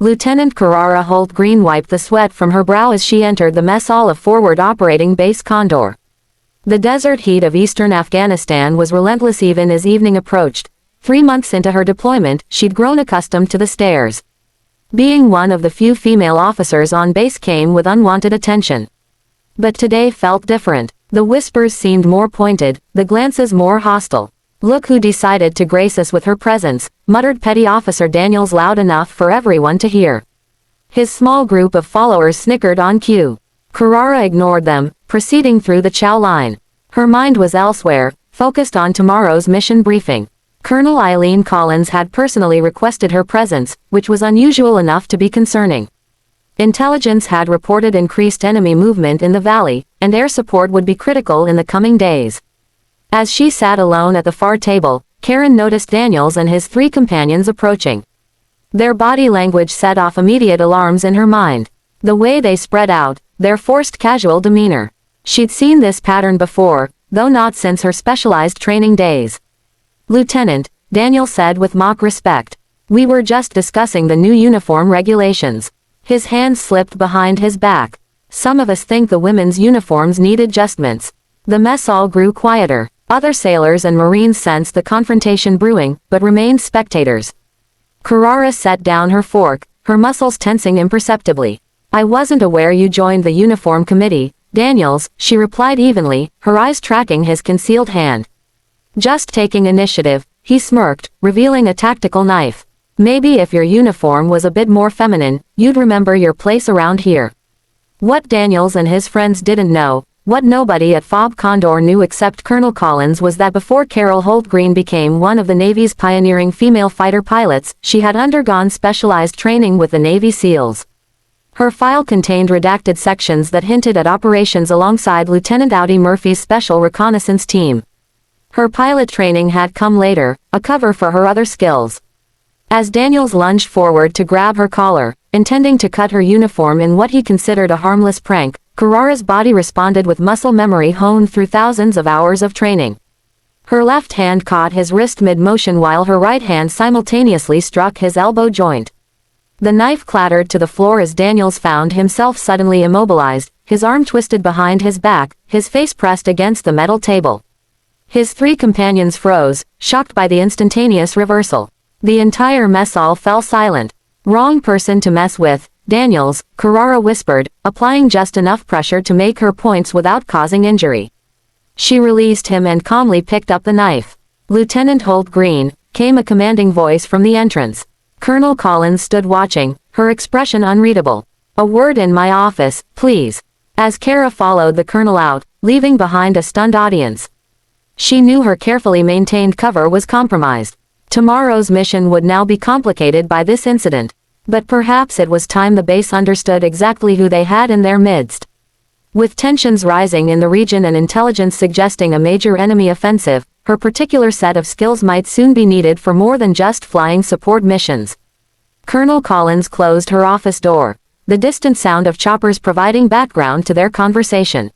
Lieutenant Carrara Holt-Green wiped the sweat from her brow as she entered the mess hall of Forward Operating Base Condor. The desert heat of eastern Afghanistan was relentless even as evening approached. 3 months into her deployment, she'd grown accustomed to the stares. Being one of the few female officers on base came with unwanted attention. But today felt different. The whispers seemed more pointed, the glances more hostile. "Look who decided to grace us with her presence," muttered Petty Officer Daniels loud enough for everyone to hear. His small group of followers snickered on cue. Carrara ignored them, proceeding through the chow line. Her mind was elsewhere, focused on tomorrow's mission briefing. Colonel Eileen Collins had personally requested her presence, which was unusual enough to be concerning. Intelligence had reported increased enemy movement in the valley, and air support would be critical in the coming days. As she sat alone at the far table, Karen noticed Daniels and his 3 companions approaching. Their body language set off immediate alarms in her mind. The way they spread out, their forced casual demeanor. She'd seen this pattern before, though not since her specialized training days. "Lieutenant," Daniel said with mock respect. "We were just discussing the new uniform regulations." His hand slipped behind his back. "Some of us think the women's uniforms need adjustments." The mess hall grew quieter. Other sailors and Marines sensed the confrontation brewing, but remained spectators. Carrara set down her fork, her muscles tensing imperceptibly. "I wasn't aware you joined the uniform committee, Daniels," she replied evenly, her eyes tracking his concealed hand. "Just taking initiative," he smirked, revealing a tactical knife. "Maybe if your uniform was a bit more feminine, you'd remember your place around here." What Daniels and his friends didn't know, what nobody at FOB Condor knew except Colonel Collins, was that before Carol Holt-Green became one of the Navy's pioneering female fighter pilots, she had undergone specialized training with the Navy SEALs. Her file contained redacted sections that hinted at operations alongside Lieutenant Audie Murphy's Special Reconnaissance Team. Her pilot training had come later, a cover for her other skills. As Daniels lunged forward to grab her collar, intending to cut her uniform in what he considered a harmless prank, Carrara's body responded with muscle memory honed through thousands of hours of training. Her left hand caught his wrist mid-motion while her right hand simultaneously struck his elbow joint. The knife clattered to the floor as Daniels found himself suddenly immobilized, his arm twisted behind his back, his face pressed against the metal table. His 3 companions froze, shocked by the instantaneous reversal. The entire mess hall fell silent. "Wrong person to mess with, Daniels," Carrara whispered, applying just enough pressure to make her points without causing injury. She released him and calmly picked up the knife. "Lieutenant Holt-Green," came a commanding voice from the entrance. Colonel Collins stood watching, her expression unreadable. "A word in my office, please." As Kara followed the colonel out, leaving behind a stunned audience. She knew her carefully maintained cover was compromised. Tomorrow's mission would now be complicated by this incident. But perhaps it was time the base understood exactly who they had in their midst. With tensions rising in the region and intelligence suggesting a major enemy offensive, her particular set of skills might soon be needed for more than just flying support missions. Colonel Collins closed her office door, the distant sound of choppers providing background to their conversation.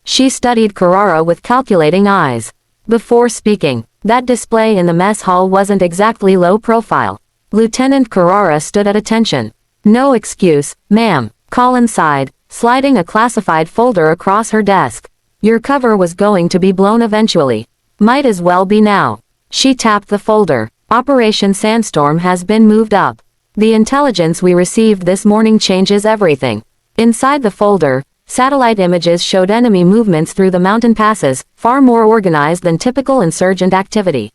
She studied Carrara with calculating eyes. Before speaking, that display in the mess hall wasn't exactly low profile. Lieutenant Carrara stood at attention. "No excuse, ma'am," Collins sighed, sliding a classified folder across her desk. "Your cover was going to be blown eventually. Might as well be now." She tapped the folder. "Operation Sandstorm has been moved up. The intelligence we received this morning changes everything." Inside the folder, satellite images showed enemy movements through the mountain passes, far more organized than typical insurgent activity.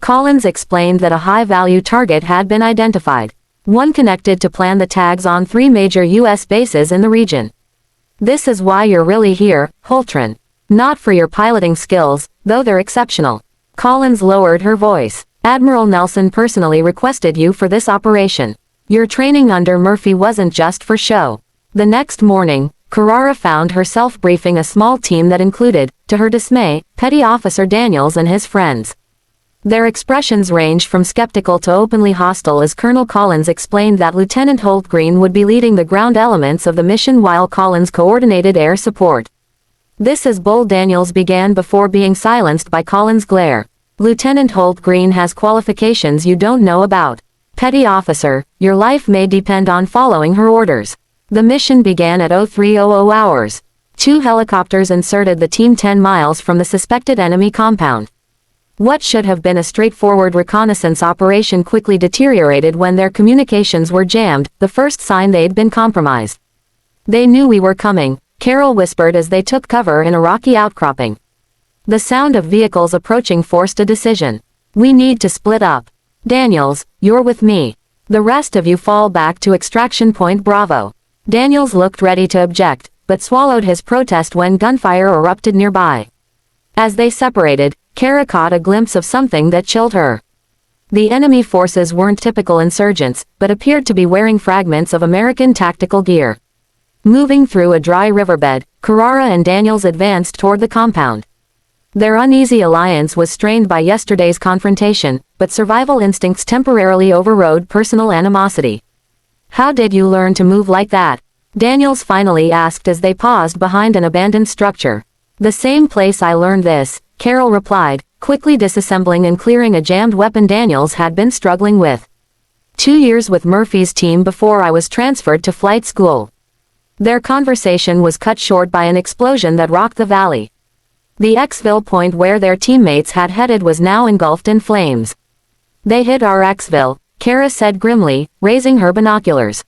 Collins explained that a high-value target had been identified, one connected to plan the tags on 3 major U.S. bases in the region. "This is why you're really here, Holtron. Not for your piloting skills, though they're exceptional." Collins lowered her voice. "Admiral Nelson personally requested you for this operation. Your training under Murphy wasn't just for show." The next morning, Carrara found herself briefing a small team that included, to her dismay, Petty Officer Daniels and his friends. Their expressions ranged from skeptical to openly hostile as Colonel Collins explained that Lieutenant Holt-Green would be leading the ground elements of the mission while Collins coordinated air support. "This is bull," Daniels began before being silenced by Collins' glare. "Lieutenant Holt-Green has qualifications you don't know about. Petty officer, your life may depend on following her orders. The mission began at 0300 hours. 2 helicopters inserted the team 10 miles from the suspected enemy compound. What should have been a straightforward reconnaissance operation quickly deteriorated when their communications were jammed, the first sign they'd been compromised. They knew we were coming, Carol whispered as they took cover in a rocky outcropping. The sound of vehicles approaching forced a decision. We need to split up. Daniels, you're with me. The rest of you fall back to extraction point Bravo. Daniels looked ready to object, but swallowed his protest when gunfire erupted nearby. As they separated, Kara caught a glimpse of something that chilled her. The enemy forces weren't typical insurgents, but appeared to be wearing fragments of American tactical gear. Moving through a dry riverbed, Carrara and Daniels advanced toward the compound. Their uneasy alliance was strained by yesterday's confrontation, but survival instincts temporarily overrode personal animosity. How did you learn to move like that? Daniels finally asked as they paused behind an abandoned structure. The same place I learned this, Carol replied, quickly disassembling and clearing a jammed weapon Daniels had been struggling with. 2 years with Murphy's team before I was transferred to flight school. Their conversation was cut short by an explosion that rocked the valley. The exfil point where their teammates had headed was now engulfed in flames. They hit our exfil, Kara said grimly, raising her binoculars.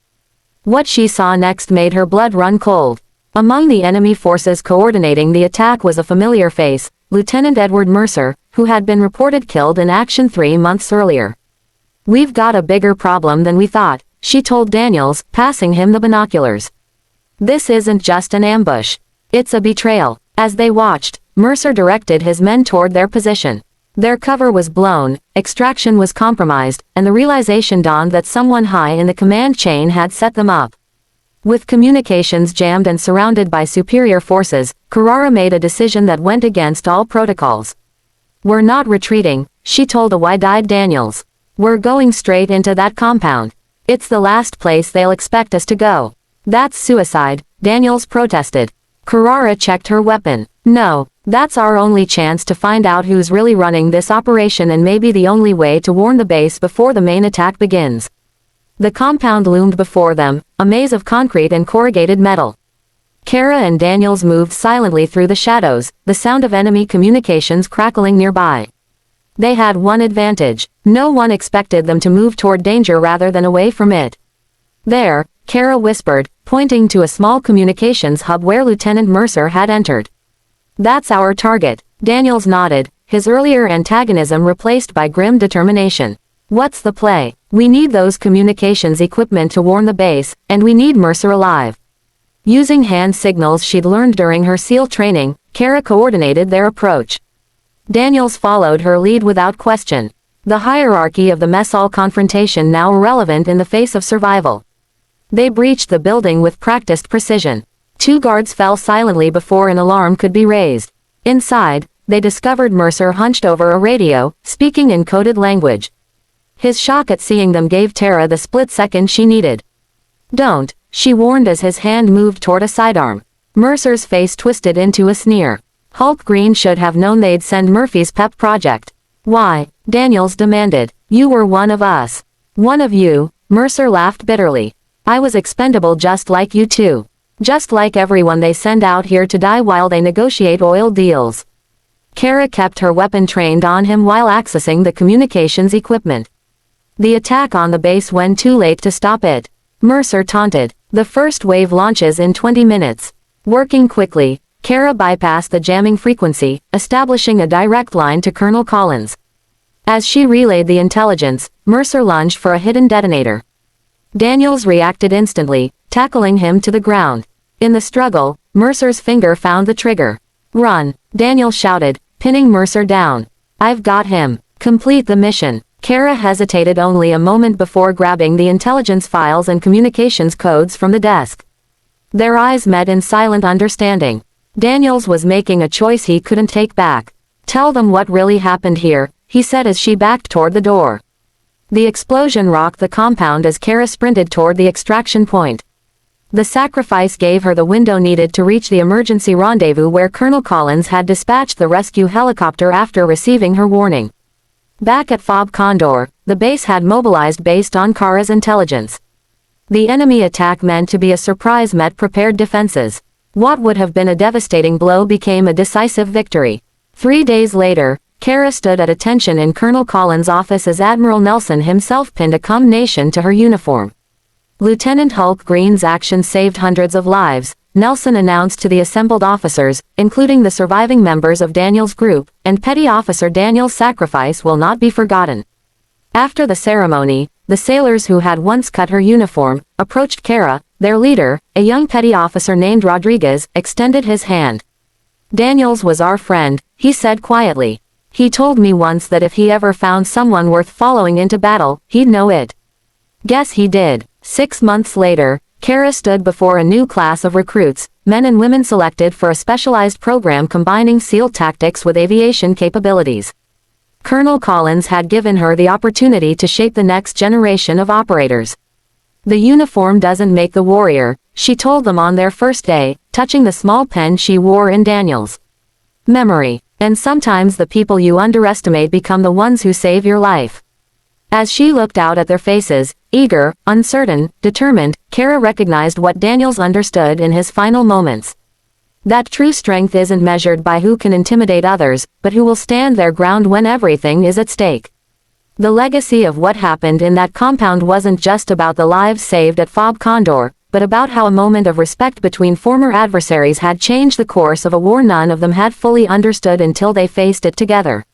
What she saw next made her blood run cold. Among the enemy forces coordinating the attack was a familiar face, Lieutenant Edward Mercer, who had been reported killed in action 3 months earlier. We've got a bigger problem than we thought, she told Daniels, passing him the binoculars. This isn't just an ambush. It's a betrayal. As they watched, Mercer directed his men toward their position. Their cover was blown, extraction was compromised, and the realization dawned that someone high in the command chain had set them up. With communications jammed and surrounded by superior forces, Carrara made a decision that went against all protocols. We're not retreating, she told a wide-eyed Daniels. We're going straight into that compound. It's the last place they'll expect us to go. That's suicide, Daniels protested. Carrara checked her weapon. No, that's our only chance to find out who's really running this operation and maybe the only way to warn the base before the main attack begins. The compound loomed before them, a maze of concrete and corrugated metal. Kara and Daniels moved silently through the shadows, the sound of enemy communications crackling nearby. They had one advantage. No one expected them to move toward danger rather than away from it. There, Kara whispered, pointing to a small communications hub where Lieutenant Mercer had entered. That's our target, Daniels nodded, his earlier antagonism replaced by grim determination. What's the play? We need those communications equipment to warn the base, and we need Mercer alive. Using hand signals she'd learned during her SEAL training, Kara coordinated their approach. Daniels followed her lead without question. The hierarchy of the mess hall confrontation now irrelevant in the face of survival. They breached the building with practiced precision. 2 guards fell silently before an alarm could be raised. Inside, they discovered Mercer hunched over a radio, speaking in coded language. His shock at seeing them gave Tara the split second she needed. Don't, she warned as his hand moved toward a sidearm. Mercer's face twisted into a sneer. Hulk Green should have known they'd send Murphy's pep project. Why? Daniels demanded. You were one of us. One of you, Mercer laughed bitterly. I was expendable just like you too. Just like everyone they send out here to die while they negotiate oil deals. Kara kept her weapon trained on him while accessing the communications equipment. The attack on the base went too late to stop it. Mercer taunted. The first wave launches in 20 minutes. Working quickly, Kara bypassed the jamming frequency, establishing a direct line to Colonel Collins. As she relayed the intelligence, Mercer lunged for a hidden detonator. Daniels reacted instantly, tackling him to the ground. In the struggle, Mercer's finger found the trigger. Run, Daniels shouted, pinning Mercer down. I've got him. Complete the mission. Kara hesitated only a moment before grabbing the intelligence files and communications codes from the desk. Their eyes met in silent understanding. Daniels was making a choice he couldn't take back. Tell them what really happened here, he said as she backed toward the door. The explosion rocked the compound as Kara sprinted toward the extraction point. The sacrifice gave her the window needed to reach the emergency rendezvous where Colonel Collins had dispatched the rescue helicopter after receiving her warning. Back at Fob Condor, the base had mobilized based on Kara's intelligence. The enemy attack meant to be a surprise met prepared defenses. What would have been a devastating blow became a decisive victory. 3 days later, Kara stood at attention in Colonel Collins' office as Admiral Nelson himself pinned a combination to her uniform. Lieutenant Hulk Green's action saved hundreds of lives, Nelson announced to the assembled officers, including the surviving members of Daniel's group, and Petty Officer Daniel's sacrifice will not be forgotten. After the ceremony, the sailors who had once cut her uniform, approached Kara, their leader, a young petty officer named Rodriguez, extended his hand. "Daniels was our friend," he said quietly. "He told me once that if he ever found someone worth following into battle, he'd know it." Guess he did. 6 months later, Kara stood before a new class of recruits, men and women selected for a specialized program combining SEAL tactics with aviation capabilities. Colonel Collins had given her the opportunity to shape the next generation of operators. "The uniform doesn't make the warrior," she told them on their first day, touching the small pen she wore in Daniel's memory. "And sometimes the people you underestimate become the ones who save your life." As she looked out at their faces, eager, uncertain, determined, Kara recognized what Daniels understood in his final moments. That true strength isn't measured by who can intimidate others, but who will stand their ground when everything is at stake. The legacy of what happened in that compound wasn't just about the lives saved at Fob Condor, but about how a moment of respect between former adversaries had changed the course of a war none of them had fully understood until they faced it together.